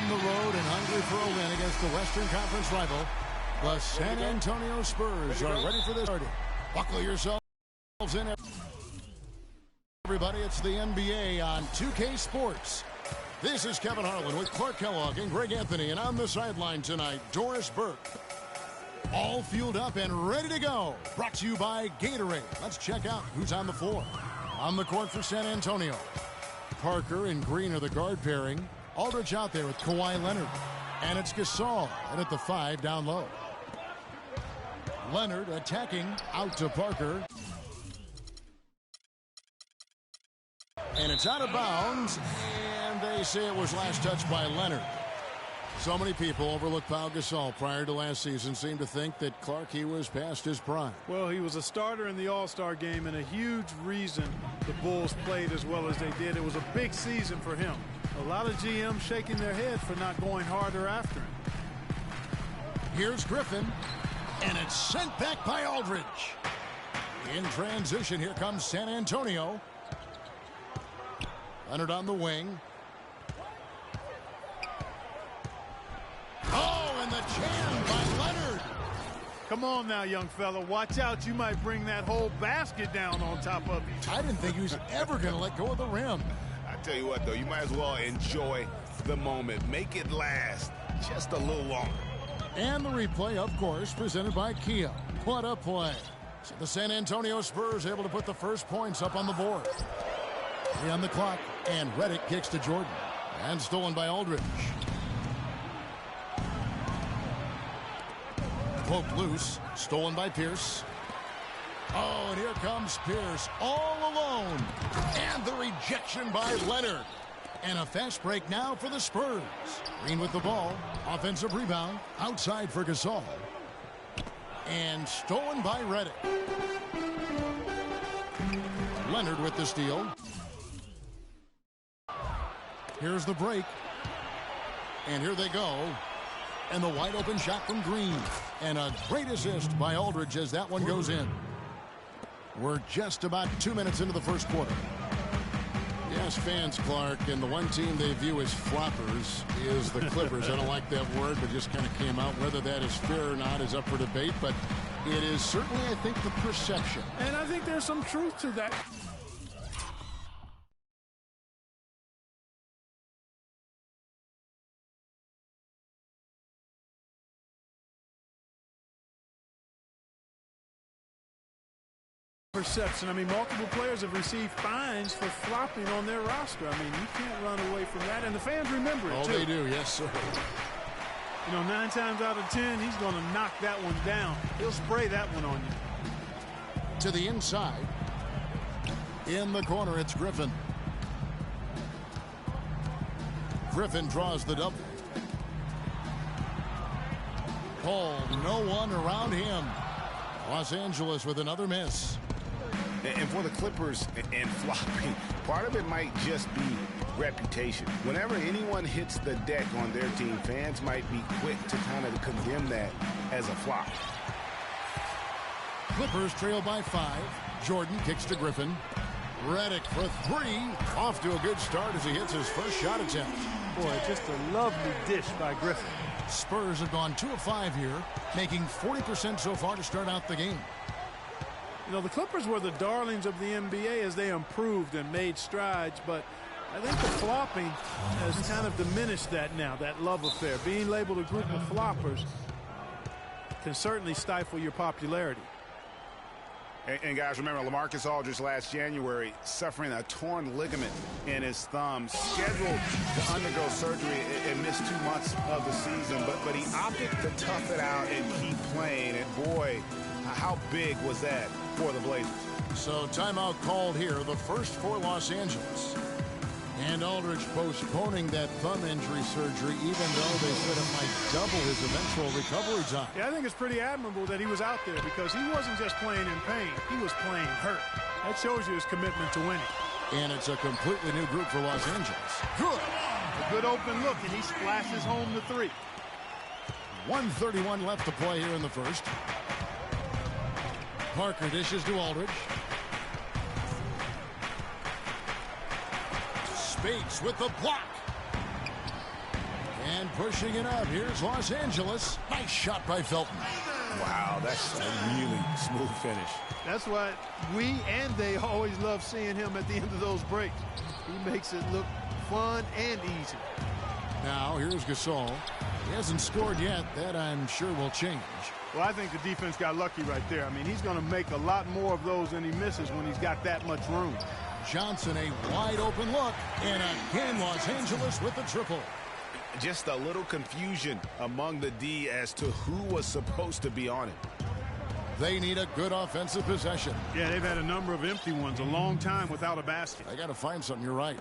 on the road and hungry for a win against the Western Conference rival, the San Antonio Spurs are ready for this. Buckle yourselves in, everybody. It's the NBA on 2K Sports. This is Kevin Harlan with Clark Kellogg and Greg Anthony, and on the sideline tonight, Doris Burke. All fueled up and ready to go. Brought to you by Gatorade. Let's check out who's on the floor. On the court for San Antonio, Parker and Green are the guard pairing. Aldridge out there with Kawhi Leonard. And it's Gasol and at the 5 down low. Leonard attacking out to Parker. And it's out of bounds. And they say it was last touched by Leonard. So many people overlooked Pau Gasol prior to last season, seemed to think that Clark, he was past his prime. Well, he was a starter in the All-Star game and a huge reason the Bulls played as well as they did. It was a big season for him. A lot of GMs shaking their head for not going harder after him. Here's Griffin, and it's sent back by Aldridge. In transition, here comes San Antonio. Leonard on the wing. Oh, and the jam by Leonard. Come on now, young fella. Watch out. You might bring that whole basket down on top of you. I didn't think he was ever going to let go of the rim. I tell you what, though, you might as well enjoy the moment. Make it last just a little longer. And the replay, of course, presented by Kia. What a play. So the San Antonio Spurs able to put the first points up on the board. 3 on the clock, and Redick kicks to Jordan. And stolen by Aldridge. Poked loose, stolen by Pierce. Oh, and here comes Pierce all alone. And the rejection by Leonard. And a fast break now for the Spurs. Green with the ball. Offensive rebound. Outside for Gasol. And stolen by Redick. Leonard with the steal. Here's the break. And here they go. And the wide open shot from Green. And a great assist by Aldridge as that one goes in. We're just about 2 minutes into the first quarter. Yes, fans, Clark, and the one team they view as floppers is the Clippers. I don't like that word, but just kind of came out. Whether that is fair or not is up for debate, but it is certainly, I think, the perception. And I think there's some truth to that. Perception. I mean, multiple players have received fines for flopping on their roster. I mean, you can't run away from that, and the fans remember it, too. Oh, they do, yes, sir. You know, 9 times out of 10, he's going to knock that one down. He'll spray that one on you. To the inside. In the corner, it's Griffin. Griffin draws the double. Paul, no one around him. Los Angeles with another miss. And for the Clippers and flopping, part of it might just be reputation. Whenever anyone hits the deck on their team, fans might be quick to kind of condemn that as a flop. Clippers trail by 5. Jordan kicks to Griffin. Redick for 3. Off to a good start as he hits his first shot attempt. Boy, just a lovely dish by Griffin. Spurs have gone 2 of 5 here, making 40% so far to start out the game. You know, the Clippers were the darlings of the NBA as they improved and made strides, but I think the flopping has kind of diminished that now, that love affair. Being labeled a group of floppers can certainly stifle your popularity. And guys, remember, LaMarcus Aldridge last January suffering a torn ligament in his thumb, scheduled to undergo surgery and miss 2 months of the season, but he opted to tough it out and keep playing. And boy, how big was that for the Blazers? So timeout called here, the first for Los Angeles. And Aldridge postponing that thumb injury surgery, even though they said it might double his eventual recovery time. Yeah, I think it's pretty admirable that he was out there because he wasn't just playing in pain. He was playing hurt. That shows you his commitment to winning. And it's a completely new group for Los Angeles. Good. A good open look, and he splashes home the 3. 1:31 left to play here in the first. Parker dishes to Aldridge. Spates with the block. And pushing it up, here's Los Angeles. Nice shot by Felton. Wow, that's a really smooth finish. That's why we and they always love seeing him at the end of those breaks. He makes it look fun and easy. Now, here's Gasol. He hasn't scored yet. That, I'm sure, will change. Well, I think the defense got lucky right there. I mean, he's going to make a lot more of those than he misses when he's got that much room. Johnson, a wide open look. And again, Los Angeles with the triple. Just a little confusion among the D as to who was supposed to be on it. They need a good offensive possession. Yeah, they've had a number of empty ones, a long time without a basket. I got to find something. You're right.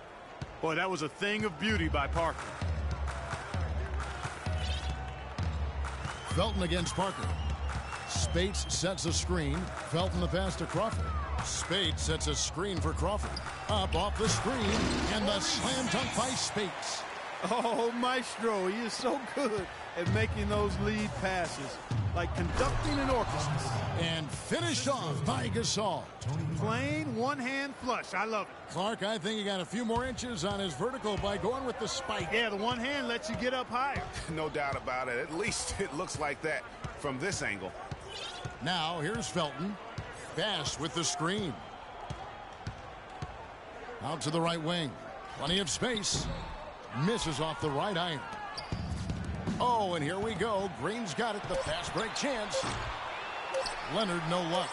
Boy, that was a thing of beauty by Parker. Felton against Parker. Spates sets a screen. Felton the pass to Crawford. Spates sets a screen for Crawford. Up off the screen, and the slam dunk by Spates. Oh, Maestro, he is so good at making those lead passes, like conducting an orchestra. And finished off by Gasol. Plain one-hand flush. I love it. Clark, I think he got a few more inches on his vertical by going with the spike. Yeah, the one hand lets you get up higher. No doubt about it. At least it looks like that from this angle. Now, here's Felton. Bass with the screen. Out to the right wing. Plenty of space. Misses off the right iron. Oh, and here we go. Green's got it. The fast break chance. Leonard, no luck.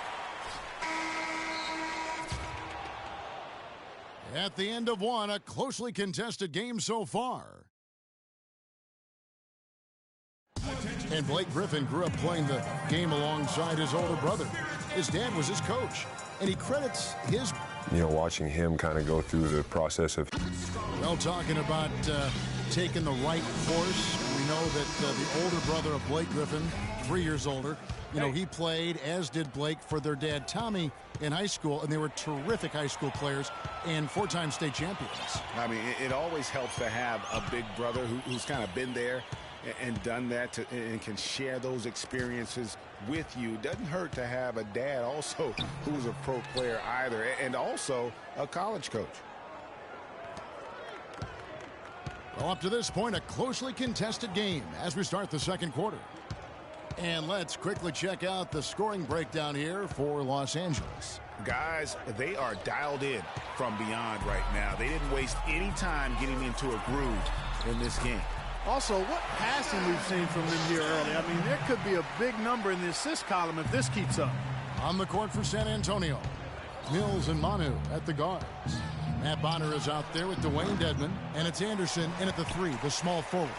At the end of one, a closely contested game so far. And Blake Griffin grew up playing the game alongside his older brother. His dad was his coach, and he credits his... watching him kind of go through the process of... Well, talking about taking the right course, we know that the older brother of Blake Griffin, 3 years older, he played, as did Blake, for their dad, Tommy, in high school, and they were terrific high school players and 4-time state champions. I mean, it always helps to have a big brother who's kind of been there and done that and can share those experiences with you. Doesn't hurt to have a dad also who's a pro player either, and also a college coach. Well, up to this point, a closely contested game as we start the second quarter. And let's quickly check out the scoring breakdown here for Los Angeles. Guys, they are dialed in from beyond right now. They didn't waste any time getting into a groove in this game. Also, what passing we've seen from them here early. I mean, there could be a big number in the assist column if this keeps up. On the court for San Antonio, Mills and Manu at the guards. Matt Bonner is out there with Dwayne Dedmon, and it's Anderson in at the three, the small forward.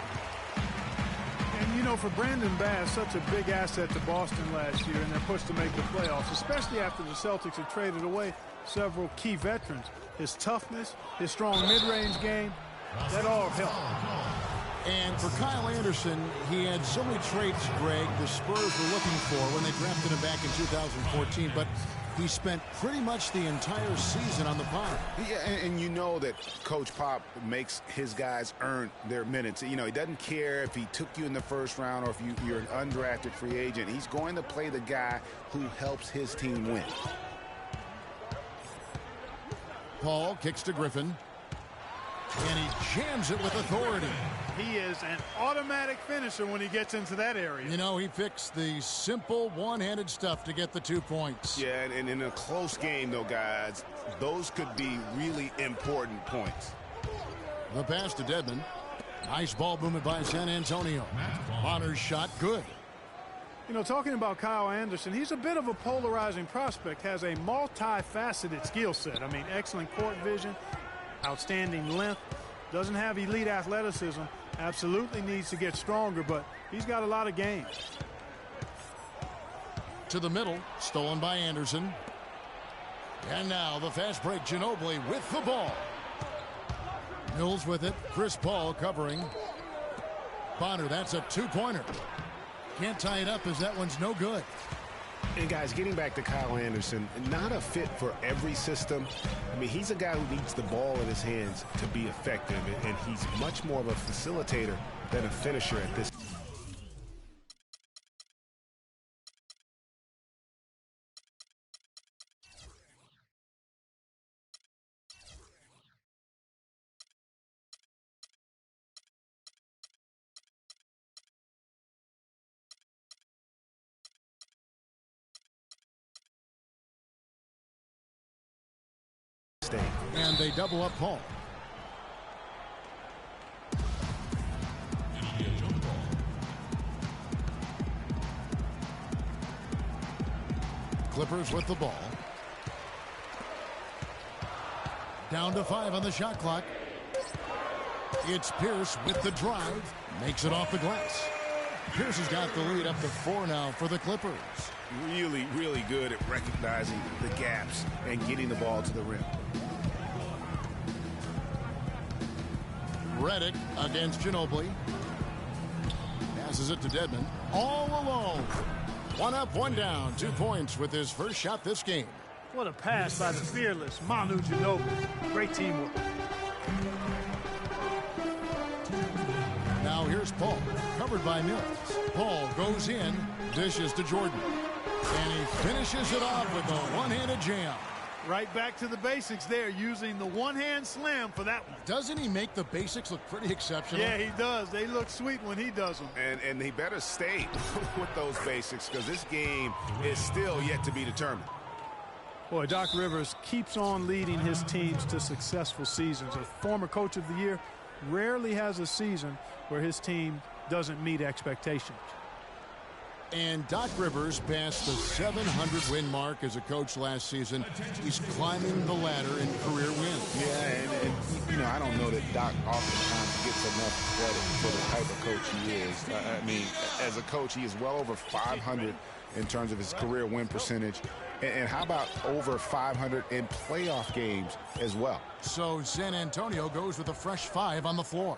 And, for Brandon Bass, such a big asset to Boston last year, and they're pushed to make the playoffs, especially after the Celtics have traded away several key veterans. His toughness, his strong mid-range game, that all helped. And for Kyle Anderson, he had so many traits, Greg, the Spurs were looking for when they drafted him back in 2014, but he spent pretty much the entire season on the pod. Yeah, and you know that Coach Pop makes his guys earn their minutes. He doesn't care if he took you in the first round or if you're an undrafted free agent. He's going to play the guy who helps his team win. Paul kicks to Griffin, and he jams it with authority. He is an automatic finisher when he gets into that area. He picks the simple one-handed stuff to get the 2 points. Yeah, and in a close game, though, guys, those could be really important points. The pass to Dedmon. Nice ball movement by San Antonio. Bonner's shot, good. Talking about Kyle Anderson, he's a bit of a polarizing prospect, has a multifaceted skill set. I mean, excellent court vision, outstanding length, doesn't have elite athleticism, absolutely needs to get stronger, but he's got a lot of game. To the middle, stolen by Anderson. And now the fast break, Ginobili with the ball. Mills with it, Chris Paul covering. Bonner, that's a two-pointer. Can't tie it up as that one's no good. And guys, getting back to Kyle Anderson, not a fit for every system. I mean, he's a guy who needs the ball in his hands to be effective, and he's much more of a facilitator than a finisher at this And they double up Paul. Clippers with the ball. Down to 5 on the shot clock. It's Pierce with the drive. Makes it off the glass. Pierce has got the lead up to 4 now for the Clippers. Really, really good at recognizing the gaps and getting the ball to the rim. Redick against Ginobili. Passes it to Dedmon. All alone. 1 up, 1 down. 2 points with his first shot this game. What a pass by the fearless Manu Ginobili. Great teamwork. Now here's Paul, covered by Mills. Paul goes in, dishes to Jordan. And he finishes it off with a one-handed jam. Right back to the basics there, using the one-hand slam for that one. Doesn't he make the basics look pretty exceptional? Yeah, he does. They look sweet when he does them. And he better stay with those basics because this game is still yet to be determined. Boy, Doc Rivers keeps on leading his teams to successful seasons. A former coach of the year rarely has a season where his team doesn't meet expectations. And Doc Rivers passed the 700-win mark as a coach last season. He's climbing the ladder in career wins. Yeah, and you know, I don't know that Doc oftentimes gets enough credit for the type of coach he is. I mean, as a coach, he is well over 500 in terms of his career win percentage. And how about over 500 in playoff games as well? So San Antonio goes with a fresh 5 on the floor.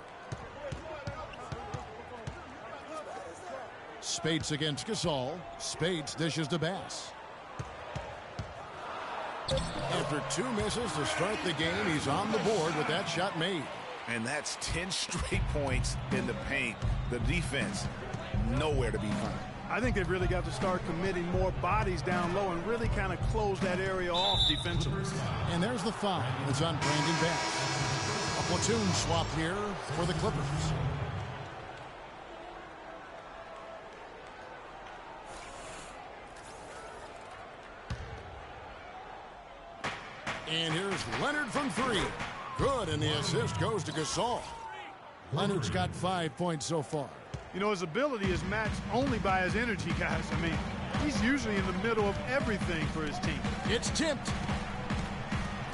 Spates against Gasol. Spates dishes to Bass. After 2 misses to start the game, he's on the board with that shot made. And that's 10 straight points in the paint. The defense, nowhere to be found. I think they've really got to start committing more bodies down low and really kind of close that area off defensively. And there's the foul. It's on Brandon Bass. A platoon swap here for the Clippers. And here's Leonard from 3. Good, and the assist goes to Gasol. Leonard's got 5 points so far. You know, his ability is matched only by his energy, guys. I mean, he's usually in the middle of everything for his team. It's tipped.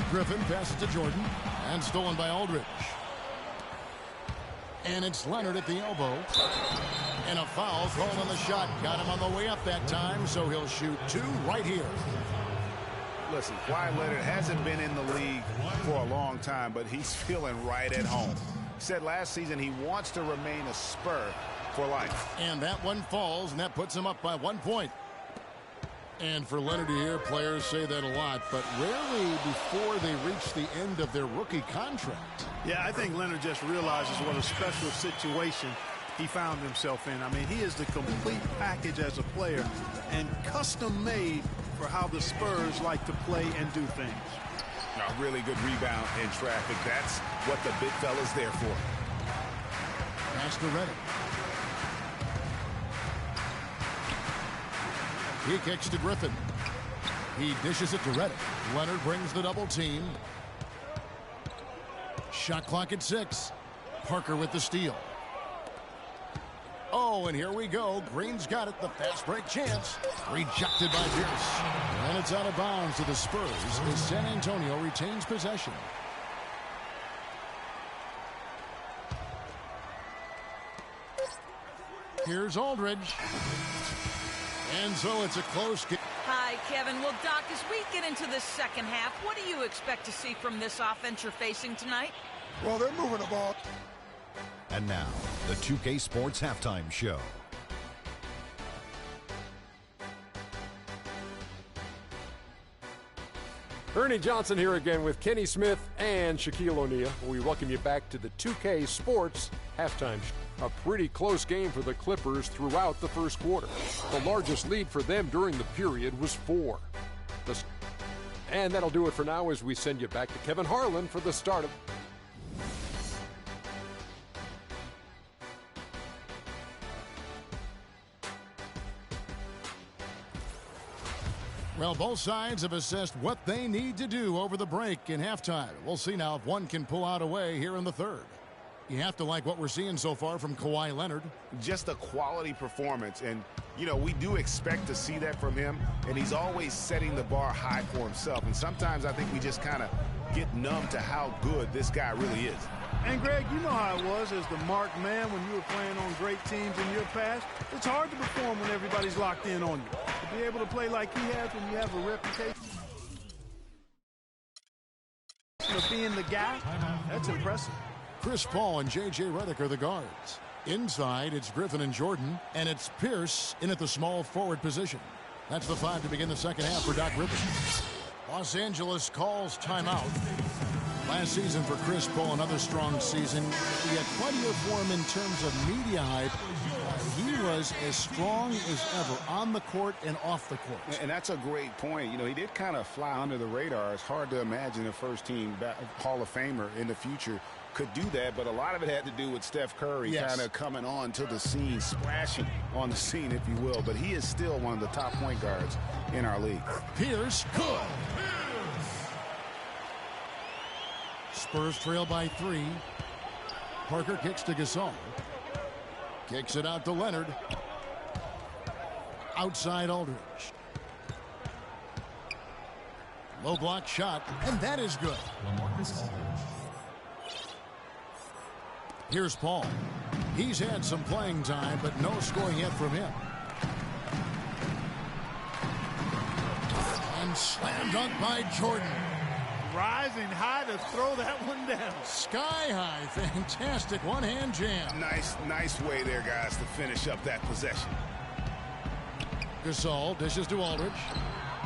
Griffin passes to Jordan, and stolen by Aldridge. And it's Leonard at the elbow. And a foul thrown on the shot. Got him on the way up that time, so he'll shoot 2 right here. Listen, Kawhi Leonard hasn't been in the league for a long time, but he's feeling right at home. He said last season he wants to remain a Spur for life. And that one falls, and that puts him up by 1 point. And for Leonard to hear players say that a lot, but rarely before they reach the end of their rookie contract. Yeah, I think Leonard just realizes what a special situation he found himself in. I mean, he is the complete package as a player and custom made for how the Spurs like to play and do things. A really good rebound in traffic. That's what the big fella's there for. Pass to Redick. He kicks to Griffin. He dishes it to Redick. Leonard brings the double team. Shot clock at 6. Parker with the steal. Oh, and here we go. Green's got it. The fast break chance. Rejected by Pierce. And it's out of bounds to the Spurs as San Antonio retains possession. Here's Aldridge. And so it's a close game. Hi, Kevin. Well, Doc, as we get into the second half, what do you expect to see from this offense you're facing tonight? Well, they're moving the ball. And now, the 2K Sports Halftime Show. Ernie Johnson here again with Kenny Smith and Shaquille O'Neal. We welcome you back to the 2K Sports Halftime Show. A pretty close game for the Clippers throughout the first quarter. The largest lead for them during the period was 4. And that'll do it for now as we send you back to Kevin Harlan for the start of... Well, both sides have assessed what they need to do over the break in halftime. We'll see now if one can pull out a way here in the third. You have to like what we're seeing so far from Kawhi Leonard. Just a quality performance, and we do expect to see that from him, and he's always setting the bar high for himself, and sometimes I think we just kind of get numb to how good this guy really is. And Greg, you know how it was as the marked man when you were playing on great teams in your past. It's hard to perform when everybody's locked in on you. To be able to play like he has when you have a reputation of being the guy, that's impressive. Chris Paul and J.J. Redick are the guards. Inside, it's Griffin and Jordan, and it's Pierce in at the small forward position. That's the 5 to begin the second half for Doc Rivers. Los Angeles calls timeout. Last season for Chris Paul, another strong season. He had plenty of form in terms of media hype. He was as strong as ever on the court and off the court. And that's a great point. He did kind of fly under the radar. It's hard to imagine a first-team Hall of Famer in the future could do that, but a lot of it had to do with Steph Curry kind of coming on to the scene, splashing on the scene, if you will. But he is still one of the top point guards in our league. Pierce, good. Spurs trail by 3. Parker kicks to Gasol. Kicks it out to Leonard. Outside Aldridge. Low block shot, and that is good. Here's Paul. He's had some playing time, but no scoring yet from him. And slam dunk by Jordan. Rising high to throw that one down. Sky high. Fantastic one-hand jam. Nice way there, guys, to finish up that possession. Gasol dishes to Aldridge.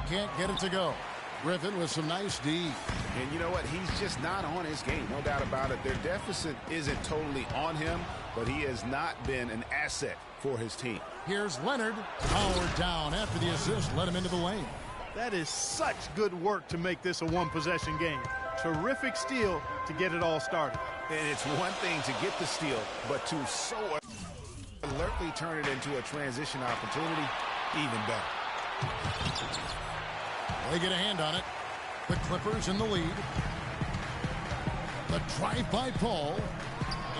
Can't get it to go. Griffin with some nice D. And you know what? He's just not on his game. No doubt about it. Their deficit isn't totally on him, but he has not been an asset for his team. Here's Leonard. Powered down after the assist. Let him into the lane. That is such good work to make this a one-possession game. Terrific steal to get it all started. And it's one thing to get the steal, but to so alertly turn it into a transition opportunity, even better. They get a hand on it. The Clippers in the lead. The drive by Paul.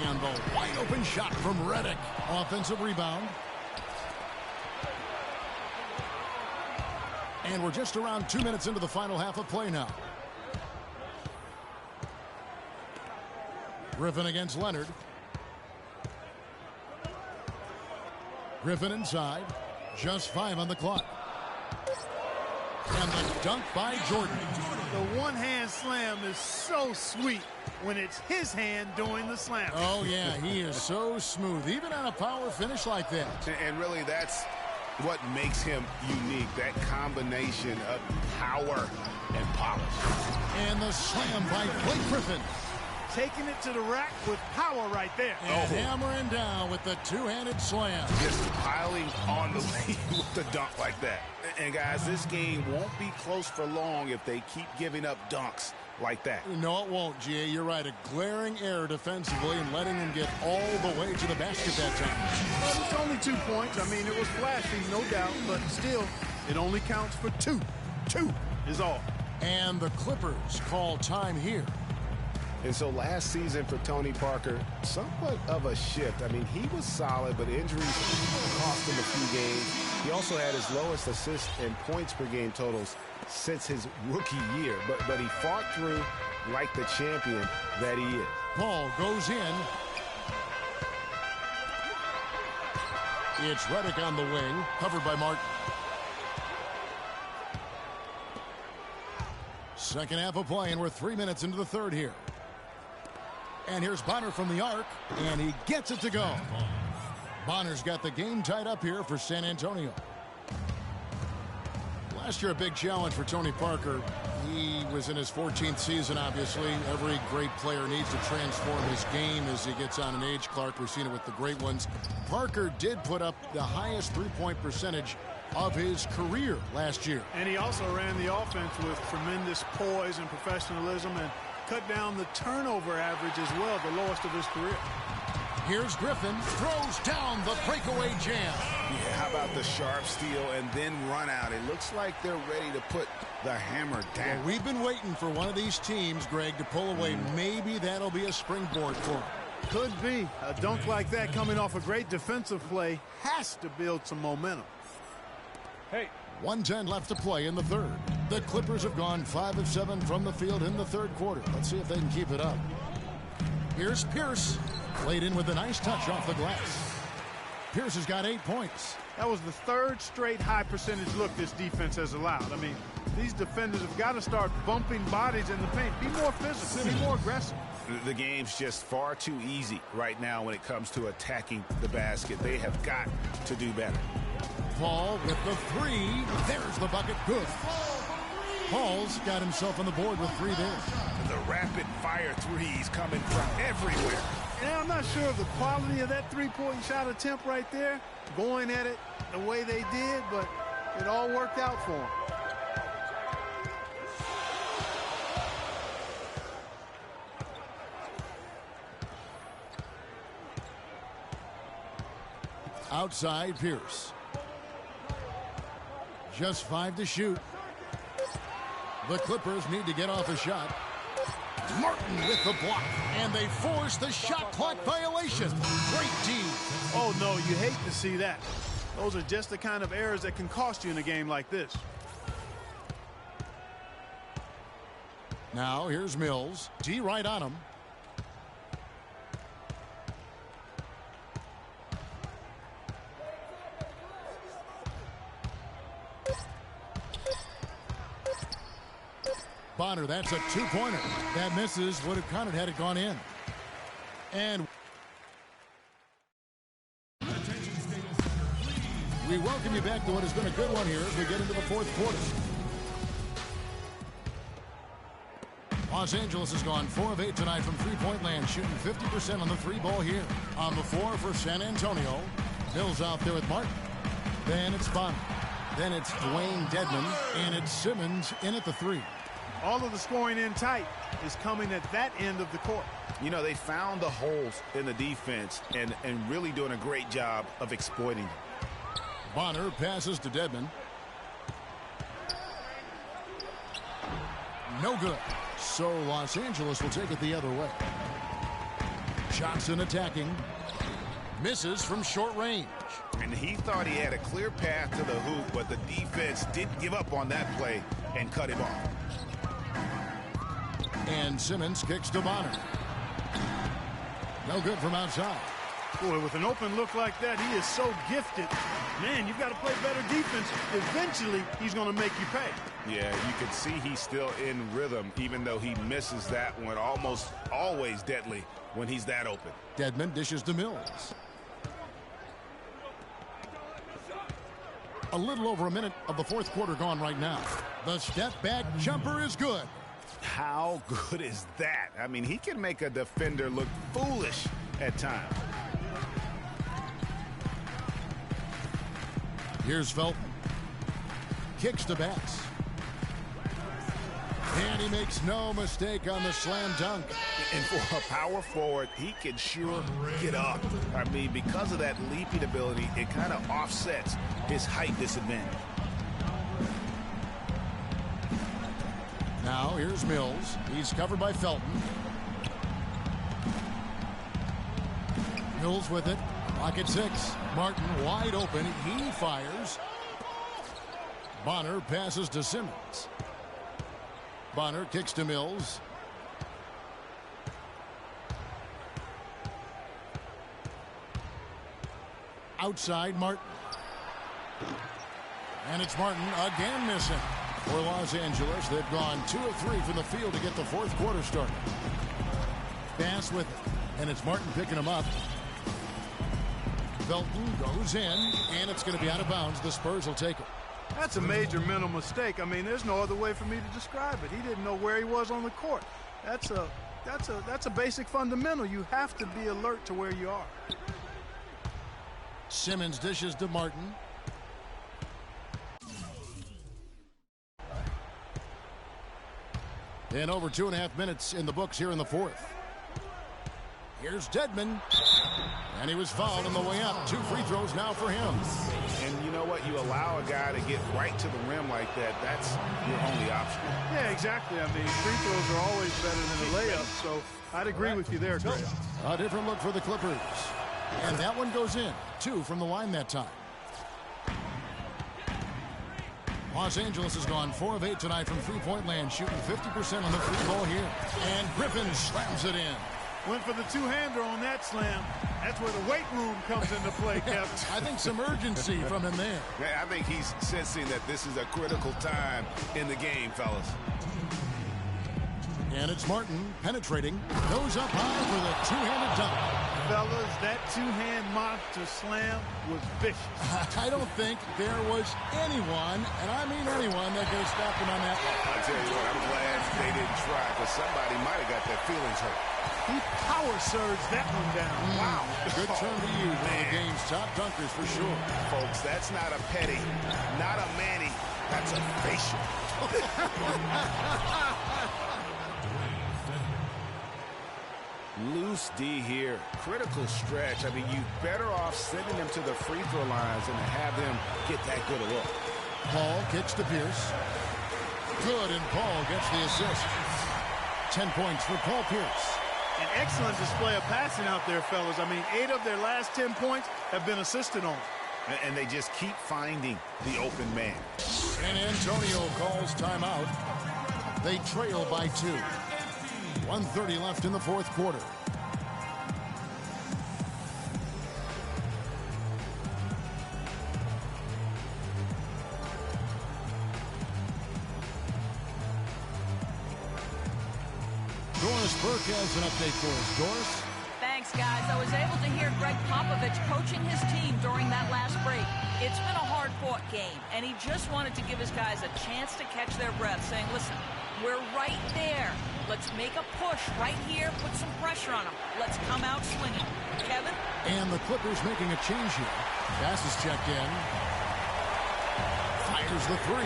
And the wide open shot from Redick. Offensive rebound. And we're just around 2 minutes into the final half of play now. Griffin against Leonard. Griffin inside. Just 5 on the clock. And the dunk by Jordan. The one-hand slam is so sweet when it's his hand doing the slam. Oh, yeah, he is so smooth, even on a power finish like that. And really, that's what makes him unique, that combination of power and polish. And the slam by Blake Griffin. Taking it to the rack with power right there. And hammering down with the two-handed slam. Just piling on the lead with the dunk like that. And guys, this game won't be close for long if they keep giving up dunks like that. No, it won't, G.A. You're right. A glaring error defensively and letting them get all the way to the basket that time. Well, it's only 2 points. I mean, it was flashy, no doubt, but still, it only counts for 2. 2 is all. And the Clippers call time here. And so last season for Tony Parker, somewhat of a shift. I mean, he was solid, but injuries cost him a few games. He also had his lowest assists and points per game totals since his rookie year. But he fought through like the champion that he is. Paul goes in. It's Redick on the wing, covered by Martin. Second half of play, and we're 3 minutes into the third here. And here's Bonner from the arc, and he gets it to go. Bonner's got the game tied up here for San Antonio. Last year, a big challenge for Tony Parker. He was in his 14th season, obviously. Every great player needs to transform his game as he gets on an age clock. We've seen it with the great ones. Parker did put up the highest three-point percentage of his career last year. And he also ran the offense with tremendous poise and professionalism and cut down the turnover average as well, the lowest of his career. Here's Griffin, throws down the breakaway jam. Yeah, how about the sharp steal and then run out? It looks like they're ready to put the hammer down. Well, we've been waiting for one of these teams, Greg, to pull away. Maybe that'll be a springboard for them. Could be. A dunk like that coming off a great defensive play has to build some momentum. Hey. 1:10 left to play in the third. The Clippers have gone 5 of 7 from the field in the third quarter. Let's see if they can keep it up. Here's Pierce. Played in with a nice touch off the glass. Pierce has got 8 points. That was the third straight high percentage look this defense has allowed. I mean, these defenders have got to start bumping bodies in the paint. Be more physical, be more aggressive. The game's just far too easy right now when it comes to attacking the basket. They have got to do better. Paul with the three. There's the bucket. Good. Paul's got himself on the board with 3 there. The rapid-fire threes coming from everywhere. Yeah, I'm not sure of the quality of that three-point shot attempt right there, going at it the way they did, but it all worked out for them. Outside Pierce. Just 5 to shoot. The Clippers need to get off a shot. Martin with the block, and they force the shot clock violation. Great D. Oh, no, you hate to see that. Those are just the kind of errors that can cost you in a game like this. Now here's Mills. D right on him. Bonner, that's a 2-pointer. That misses. Would have counted had it gone in. And we welcome you back to what has been a good one here as we get into the fourth quarter. Los Angeles has gone 4 of 8 tonight from three-point land, shooting 50% on the 3-ball here. On the floor for San Antonio, Mills out there with Martin. Then it's Bonner. Then it's Dwayne Dedmon, and it's Simmons in at the 3. All of the scoring in tight is coming at that end of the court. You know, they found the holes in the defense and really doing a great job of exploiting them. Bonner passes to Dedmon. No good. So Los Angeles will take it the other way. Johnson attacking. Misses from short range. And he thought he had a clear path to the hoop, but the defense didn't give up on that play and cut him off. And Simmons kicks to Bonner. No good from outside. Boy, with an open look like that, he is so gifted. Man, you've got to play better defense. Eventually, he's going to make you pay. Yeah, you can see he's still in rhythm, even though he misses that one almost always deadly when he's that open. Dedmon dishes to Mills. A little over a minute of the fourth quarter gone right now. The step-back jumper is good. How good is that? I mean, he can make a defender look foolish at times. Here's Felton. Kicks to Bass. And he makes no mistake on the slam dunk. And for a power forward, he can sure get up. I mean, because of that leaping ability, it kind of offsets his height disadvantage. Now here's Mills. He's covered by Felton. Mills with it. Clock at 6. Martin wide open. He fires. Bonner passes to Simmons. Bonner kicks to Mills. Outside Martin. And it's Martin again missing. For Los Angeles, they've gone 2 of 3 from the field to get the fourth quarter started. Bass with it. And it's Martin picking him up. Felton goes in, and it's going to be out of bounds. The Spurs will take it. That's a major mental mistake. I mean, there's no other way for me to describe it. He didn't know where he was on the court. That's a basic fundamental. You have to be alert to where you are. Simmons dishes to Martin. And over 2.5 minutes in the books here in the fourth. Here's Dedmon. And he was fouled on the way up. 2 free throws now for him. And you know what? You allow a guy to get right to the rim like that. That's your only option. Yeah, exactly. I mean, free throws are always better than a layup, so I'd agree with you there, Trey. A different look for the Clippers. And that one goes in. 2 from the line that time. Los Angeles has gone 4 of 8 tonight from three-point land, shooting 50% on the free ball here. And Griffin slams it in. Went for the two-hander on that slam. That's where the weight room comes into play, Kevin. I think some urgency from him there. Yeah, I think he's sensing that this is a critical time in the game, fellas. And it's Martin penetrating. Goes up high for the two-handed dunk. Fellas, that two-hand monster slam was vicious. I don't think there was anyone, and I mean anyone, that could have stopped him on that one. I tell you what, I'm glad they didn't try, because somebody might have got their feelings hurt. He power surged that one down. Wow. Good term to use. One of the game's top dunkers for sure. Folks, that's not a petty, not a Manny. That's a facial. Loose D here. Critical stretch. I mean, you're better off sending them to the free throw lines than to have them get that good a look. Paul kicks to Pierce. Good, and Paul gets the assist. 10 points for Paul Pierce. An excellent display of passing out there, fellas. I mean, 8 of their last 10 points have been assisted on. And they just keep finding the open man. San Antonio calls timeout. They trail by 2. 1:30 left in the fourth quarter. Doris Burke has an update for us. Doris? Thanks, guys. I was able to hear Greg Popovich coaching his team during that last break. It's been a hard-fought game, and he just wanted to give his guys a chance to catch their breath, saying, listen, we're right there. Let's make a push right here, put some pressure on them. Let's come out swinging. Kevin? And the Clippers making a change here. Bass is checked in. Fires the 3.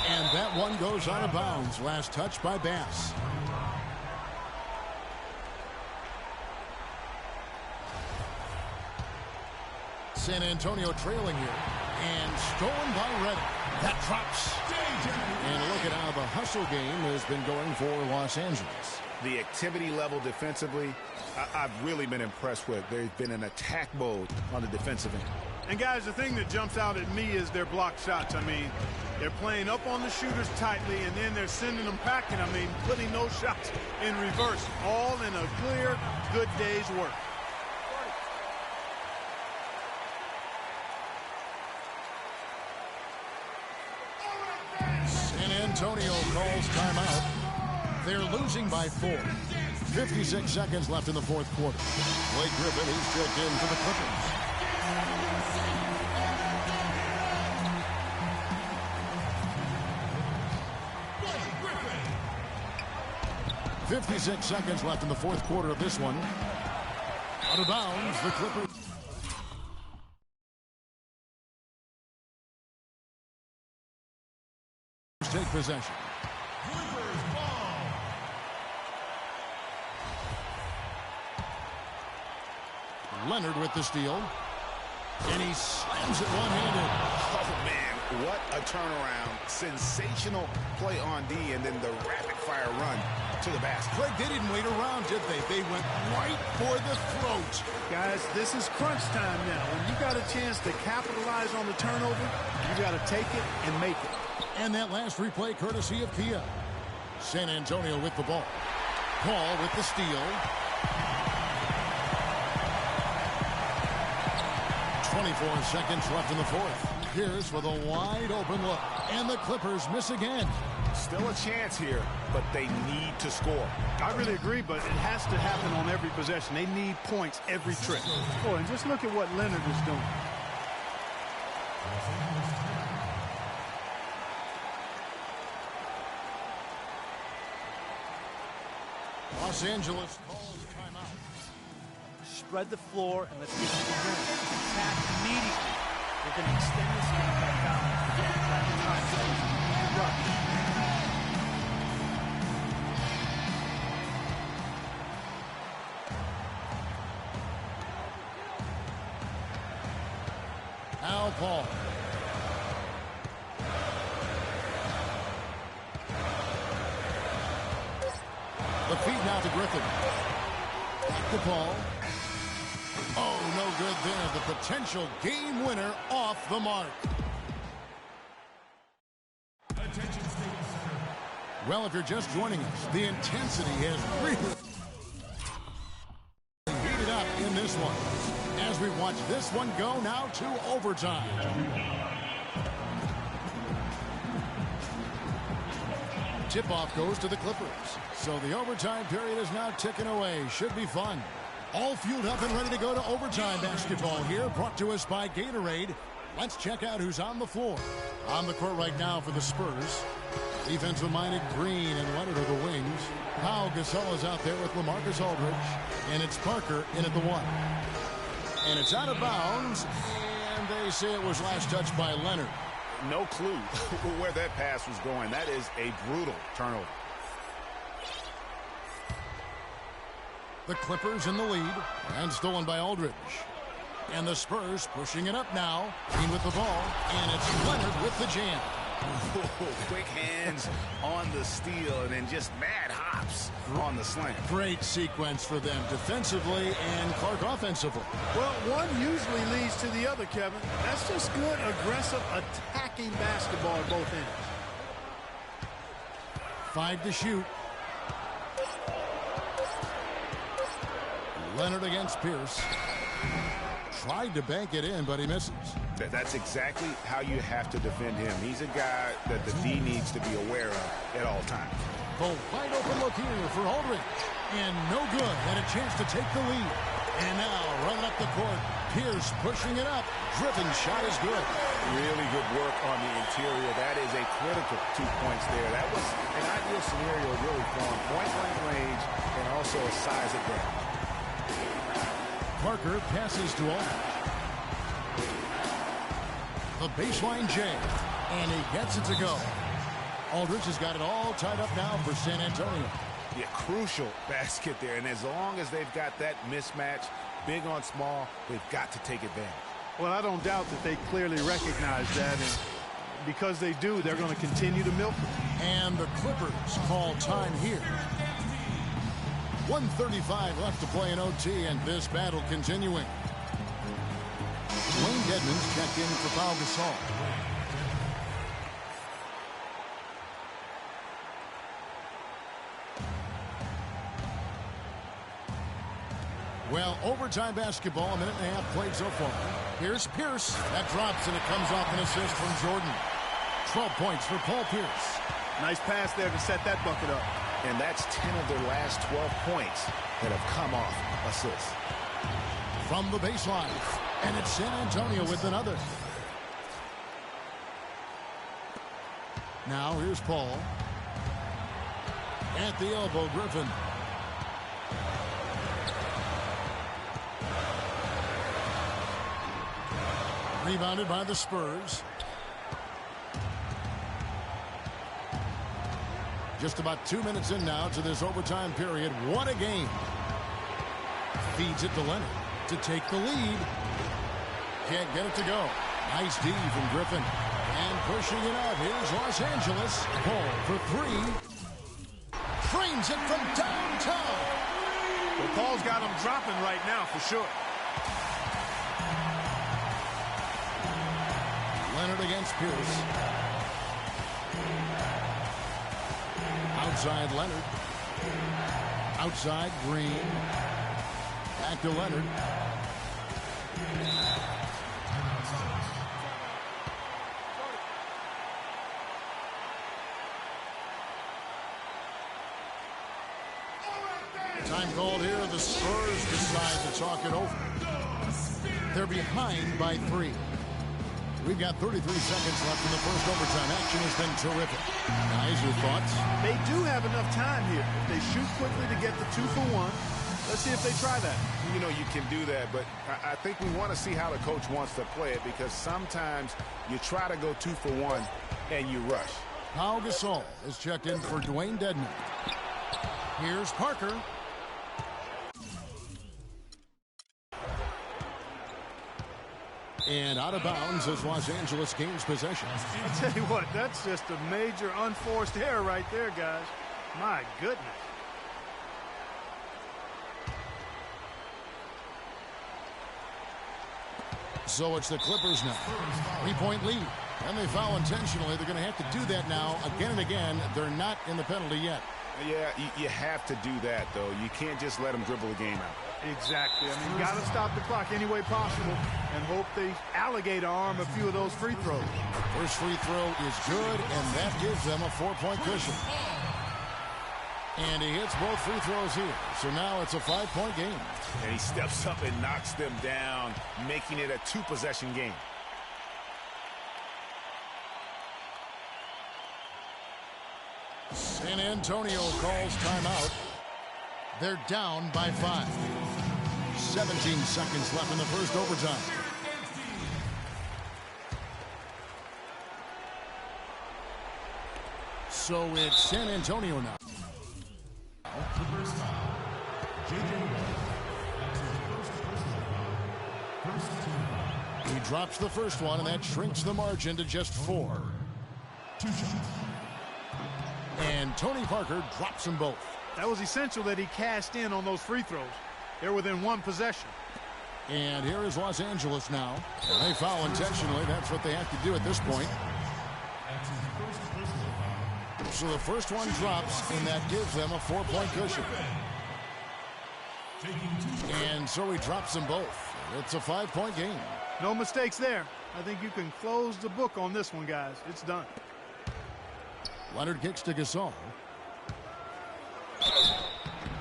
And that one goes out of bounds. Last touch by Bass. San Antonio trailing here. And stolen by Reddick. That drops. And look at how the hustle game has been going for Los Angeles. The activity level defensively, I've really been impressed with. There's been an attack mode on the defensive end. And, guys, the thing that jumps out at me is their block shots. I mean, they're playing up on the shooters tightly, and then they're sending them packing. I mean, putting those shots in reverse, all in a clear, good day's work. San Antonio calls timeout. They're losing by 4. 56 seconds left in the fourth quarter. Blake Griffin is checked in for the Clippers. Griffin. 56 seconds left in the fourth quarter of this one. Out of bounds, the Clippers. Take possession. Leonard with the steal. And he slams it one-handed. Oh, man, what a turnaround. Sensational play on D, and then the rapid-fire run to the basket. Craig, they didn't wait around, did they? They went right for the throat. Guys, this is crunch time now. When you got a chance to capitalize on the turnover, you got to take it and make it. And that last replay courtesy of Kia. San Antonio with the ball. Paul with the steal. 24 seconds left in the fourth. Pierce with a wide open look. And the Clippers miss again. Still a chance here, but they need to score. I really agree, but it has to happen on every possession. They need points every trip. Oh, and just look at what Leonard is doing. Los Angeles calls timeout. Spread the floor and let's get to the rim. Attack immediately. We're going to extend this game back down. Good rush. Al Paul. The feed now to Griffin. Back to Paul. Oh, no good there. The potential game winner off the mark. Well, if you're just joining us, the intensity has really heated up in this one. As we watch this one go now to overtime. Tip-off goes to the Clippers. So the overtime period is now ticking away. Should be fun. All fueled up and ready to go to overtime basketball here, brought to us by Gatorade. Let's check out who's on the floor. On the court right now for the Spurs. Defensive-minded Green and Leonard are the wings. Pau Gasol is out there with LaMarcus Aldridge. And it's Parker in at the one. And it's out of bounds. And they say it was last touched by Leonard. No clue where that pass was going. That is a brutal turnover. The Clippers in the lead. And stolen by Aldridge. And the Spurs pushing it up now. Green with the ball. And it's Leonard with the jam. Quick hands on the steal and then just mad hops on the slam. Great sequence for them defensively and Clark offensively. Well, one usually leads to the other, Kevin. That's just good, aggressive, attacking basketball at both ends. 5 to shoot. Leonard against Pierce. Tried to bank it in, but he misses. That's exactly how you have to defend him. He's a guy that the D needs to be aware of at all times. The wide open look here for Aldridge. And no good. And a chance to take the lead. And now running up the court. Pierce pushing it up. Driven shot is good. Really good work on the interior. That is a critical 2 points there. That was an ideal scenario really for him. Point-blank range and also a size advantage. Parker passes to Aldridge. The baseline J. And he gets it to go. Aldridge has got it all tied up now for San Antonio. Yeah, crucial basket there. And as long as they've got that mismatch, big on small, they've got to take advantage. Well, I don't doubt that they clearly recognize that. And because they do, they're going to continue to milk it. And the Clippers call time here. 1:35 left to play in OT, and this battle continuing. Dwayne Dedmon's checked in for Pau Gasol. Well, overtime basketball, a minute and a half played so far. Here's Pierce. That drops, and it comes off an assist from Jordan. 12 points for Paul Pierce. Nice pass there to set that bucket up. And that's 10 of their last 12 points that have come off assists. From the baseline. And it's San Antonio with another. Now here's Paul. At the elbow, Griffin. Rebounded by the Spurs. Just about 2 minutes in now to this overtime period. What a game. Feeds it to Leonard to take the lead. Can't get it to go. Nice D from Griffin. And pushing it out. Here's Los Angeles. Paul for three. Frames it from downtown. Well, Paul's got him dropping right now for sure. Leonard against Pierce. Outside Leonard. Outside Green. Back to Leonard. Time called here. The Spurs decide to talk it over. They're behind by 3. We've got 33 seconds left in the first overtime. Action has been terrific. Guys, your thoughts? They do have enough time here. If they shoot quickly to get the 2 for 1. Let's see if they try that. You know, you can do that, but I think we want to see how the coach wants to play it, because sometimes you try to go 2 for 1 and you rush. Pau Gasol is checked in for Dwayne Dedmon. Here's Parker. And out of bounds as Los Angeles gains possession. I'll tell you what, that's just a major unforced error right there, guys. My goodness. So it's the Clippers now. 3-point lead. And they foul intentionally. They're going to have to do that now again and again. They're not in the penalty yet. Yeah, you have to do that, though. You can't just let them dribble the game out. Exactly. I mean, you got to stop the clock any way possible and hope they alligator arm a few of those free throws. First free throw is good, and that gives them a 4-point cushion. And he hits both free throws here. So now it's a 5-point game. And he steps up and knocks them down, making it a 2-possession game. San Antonio calls timeout. They're down by 5. 17 seconds left in the first overtime. So it's San Antonio now. He drops the first one, and that shrinks the margin to just 4. And Tony Parker drops them both. That was essential that he cashed in on those free throws. They're within 1 possession. And here is Los Angeles now. They foul intentionally. That's what they have to do at this point. So the first one drops, and that gives them a 4-point cushion. And so he drops them both. It's a 5-point game. No mistakes there. I think you can close the book on this one, guys. It's done. Leonard kicks to Gasol.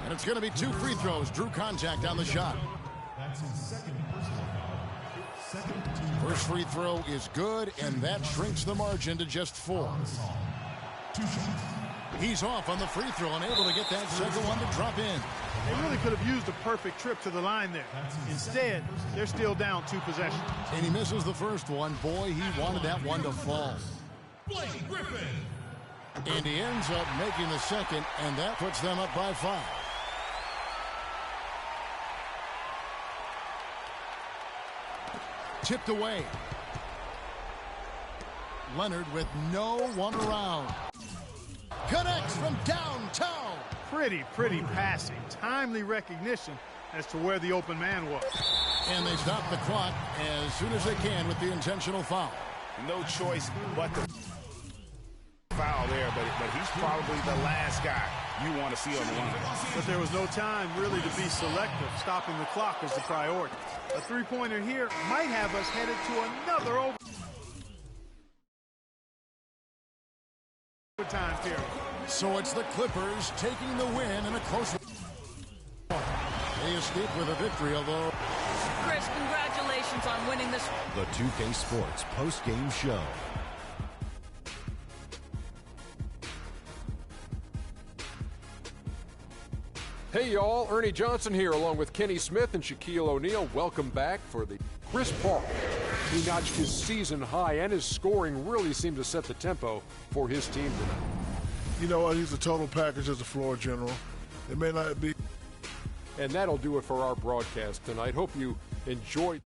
And it's going to be 2 free throws. Drew contact on the shot. First free throw is good, and that shrinks the margin to just 4. He's off on the free throw and able to get that second one to drop in. They really could have used a perfect trip to the line there. Instead, they're still down 2 possessions. And he misses the first one. Boy, he wanted that one to fall. Blake Griffin. And he ends up making the second, and that puts them up by 5. Tipped away. Leonard with no one around. Connects from downtown. Pretty passing. Timely recognition as to where the open man was. And they stop the clock as soon as they can with the intentional foul. No choice but to foul there, but he's probably the last guy you want to see on the line. But there was no time really to be selective. Stopping the clock is the priority. A 3-pointer here might have us headed to another overtime period. So it's the Clippers taking the win in a close one. They escape with a victory, although... Chris, congratulations on winning this. The 2K Sports post-game show. Hey, y'all. Ernie Johnson here, along with Kenny Smith and Shaquille O'Neal. Welcome back for the Chris Paul. He notched his season high, and his scoring really seemed to set the tempo for his team tonight. You know what? He's a total package as a floor general. It may not be. And that'll do it for our broadcast tonight. Hope you enjoyed.